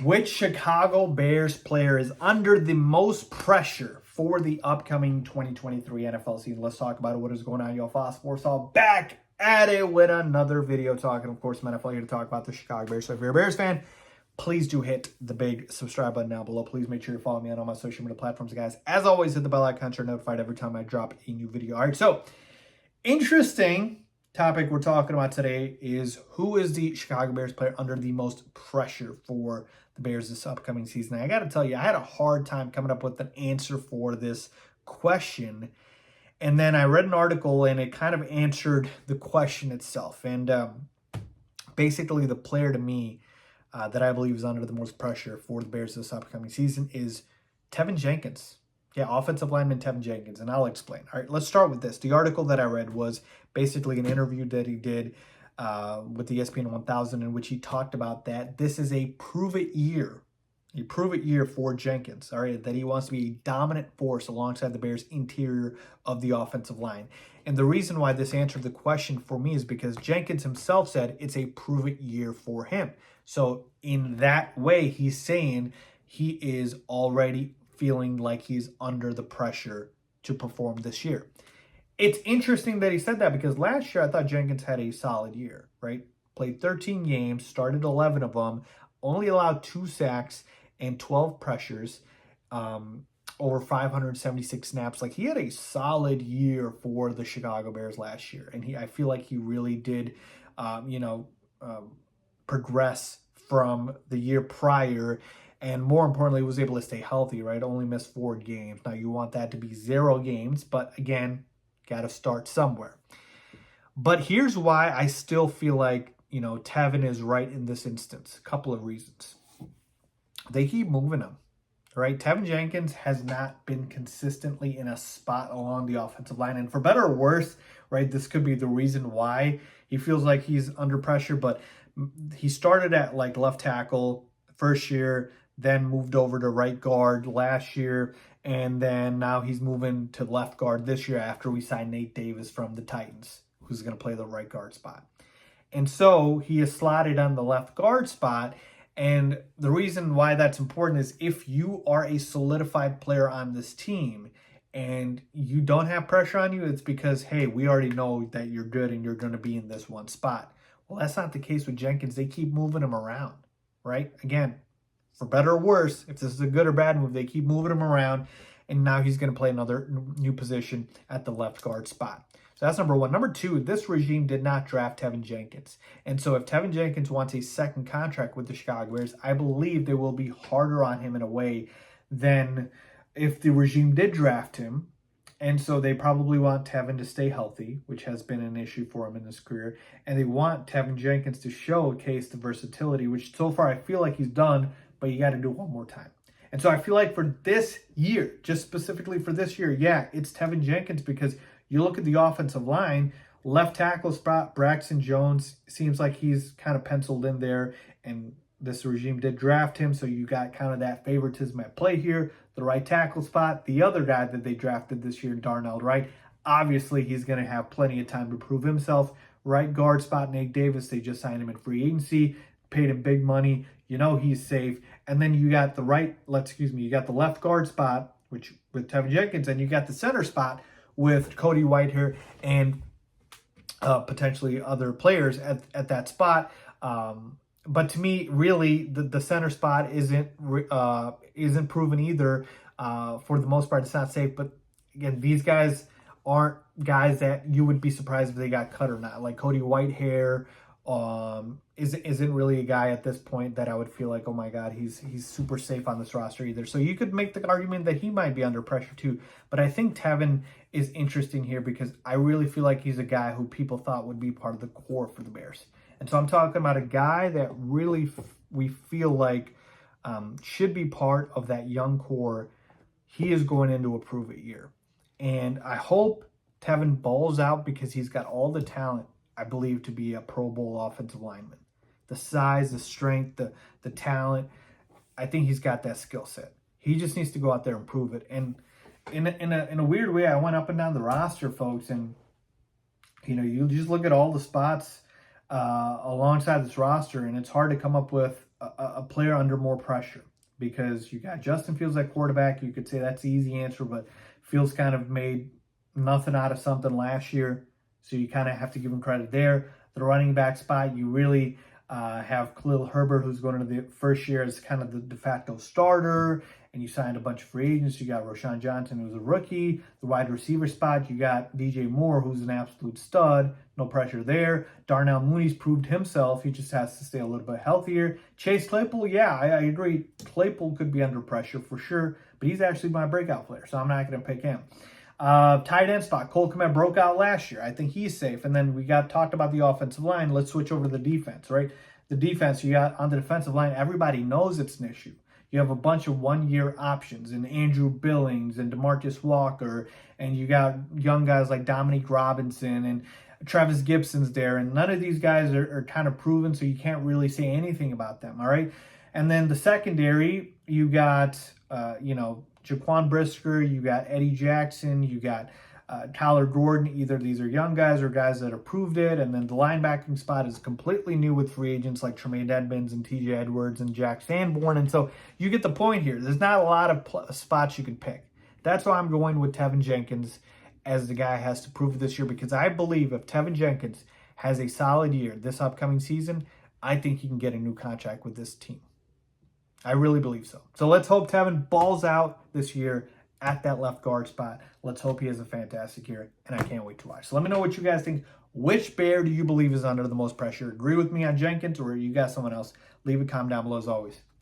Which Chicago Bears player is under the most pressure for the upcoming 2023 NFL season? Let's talk about it. What is going on, y'all? Faiz Sports all back at it with another video talking, of course, NFL here to talk about the Chicago Bears. So if you're a Bears fan, please do hit the big subscribe button down below. Please make sure you follow me on all my social media platforms, guys. As always, hit the bell icon so you're notified every time I drop a new video. All right, so interesting topic we're talking about today is who is the Chicago Bears player under the most pressure for the Bears this upcoming season. I got to tell you, I had a hard time coming up with an answer for this question. And then I read an article and it kind of answered the question itself. And basically the player to me that I believe is under the most pressure for the Bears this upcoming season is Tevin Jenkins. Yeah, offensive lineman Tevin Jenkins, and I'll explain. All right, let's start with this. The article that I read was basically an interview that he did with the ESPN 1000 in which he talked about that this is a prove-it year for Jenkins, all right, that he wants to be a dominant force alongside the Bears' interior of the offensive line. And the reason why this answered the question for me is because Jenkins himself said it's a prove-it year for him. So in that way, he's saying he is already feeling like he's under the pressure to perform this year. It's interesting that he said that because last year I thought Jenkins had a solid year, right? Played 13 games, started 11 of them, only allowed 2 sacks and 12 pressures, over 576 snaps. Like, he had a solid year for the Chicago Bears last year. And I feel like he really did, progress from the year prior. And more importantly, was able to stay healthy, right? Only missed 4 games. Now, you want that to be 0 games, but again, got to start somewhere. But here's why I still feel like, Tevin is right in this instance. A couple of reasons. They keep moving him, right? Tevin Jenkins has not been consistently in a spot along the offensive line. And for better or worse, right, this could be the reason why he feels like he's under pressure. But he started at like left tackle first year, then moved over to right guard last year, and then now he's moving to left guard this year after we signed Nate Davis from the Titans, who's going to play the right guard spot. And so he is slotted on the left guard spot, and the reason why that's important is if you are a solidified player on this team and you don't have pressure on you, it's because, hey, we already know that you're good and you're going to be in this one spot. Well, that's not the case with Jenkins. They keep moving him around, right? Again, for better or worse, if this is a good or bad move, they keep moving him around, and now he's going to play another new position at the left guard spot. So that's number one. Number two, this regime did not draft Tevin Jenkins. And so if Tevin Jenkins wants a second contract with the Chicago Bears, I believe they will be harder on him in a way than if the regime did draft him. And so they probably want Tevin to stay healthy, which has been an issue for him in his career. And they want Tevin Jenkins to showcase the versatility, which so far I feel like he's done, but you got to do it one more time. And so I feel like for this year, just specifically for this year, yeah, it's Tevin Jenkins, because you look at the offensive line, left tackle spot, Braxton Jones seems like he's kind of penciled in there, and this regime did draft him, so you got kind of that favoritism at play here. The right tackle spot, the other guy that they drafted this year, Darnell Wright, obviously he's going to have plenty of time to prove himself. Right guard spot, Nate Davis, they just signed him in free agency, paid him big money. He's safe. And then you got the left guard spot, which with Tevin Jenkins, and you got the center spot with Cody Whitehair and potentially other players at that spot. But to me, really, the center spot isn't proven either. For the most part, it's not safe. But again, these guys aren't guys that you would be surprised if they got cut or not. Like Cody Whitehair isn't really a guy at this point that I would feel like, oh my God, he's super safe on this roster either. So you could make the argument that he might be under pressure too. But I think Tevin is interesting here because I really feel like he's a guy who people thought would be part of the core for the Bears. And so I'm talking about a guy that really we feel like should be part of that young core. He is going into a prove-it year. And I hope Tevin balls out because he's got all the talent, I believe, to be a Pro Bowl offensive lineman. The size, the strength, the talent. I think he's got that skill set. He just needs to go out there and prove it. And in a weird way, I went up and down the roster, folks, and you just look at all the spots alongside this roster, and it's hard to come up with a player under more pressure, because you got Justin Fields at quarterback. You could say that's the easy answer, but Fields kind of made nothing out of something last year, so you kind of have to give him credit there. The running back spot, you really have Khalil Herbert, who's going into the first year as kind of the de facto starter, and you signed a bunch of free agents. You got Roshan Johnson, who's a rookie. The wide receiver spot, you got DJ Moore, who's an absolute stud. No pressure there. Darnell Mooney's proved himself. He just has to stay a little bit healthier. Chase Claypool, yeah, I agree. Claypool could be under pressure for sure, but he's actually my breakout player, so I'm not going to pick him. Tight end spot, Cole Kmet broke out last year. I think he's safe. And then we got talked about the offensive line. Let's switch over to the defense, right? The defense, you got on the defensive line, everybody knows it's an issue. You have a bunch of one-year options in Andrew Billings and DeMarcus Walker, and you got young guys like Dominique Robinson and Travis Gibson's there, and none of these guys are kind of proven, so you can't really say anything about them, all right? And then the secondary, you got, Jaquan Brisker, you got Eddie Jackson, you got Tyler Gordon. Either these are young guys or guys that have proved it. And then the linebacking spot is completely new with free agents like Tremaine Edmonds and TJ Edwards and Jack Sanborn. And so you get the point here. There's not a lot of spots you can pick. That's why I'm going with Tevin Jenkins as the guy has to prove this year, because I believe if Tevin Jenkins has a solid year this upcoming season, I think he can get a new contract with this team. I really believe so. So let's hope Tevin balls out this year at that left guard spot. Let's hope he has a fantastic year, and I can't wait to watch. So let me know what you guys think. Which Bear do you believe is under the most pressure? Agree with me on Jenkins, or you got someone else? Leave a comment down below as always.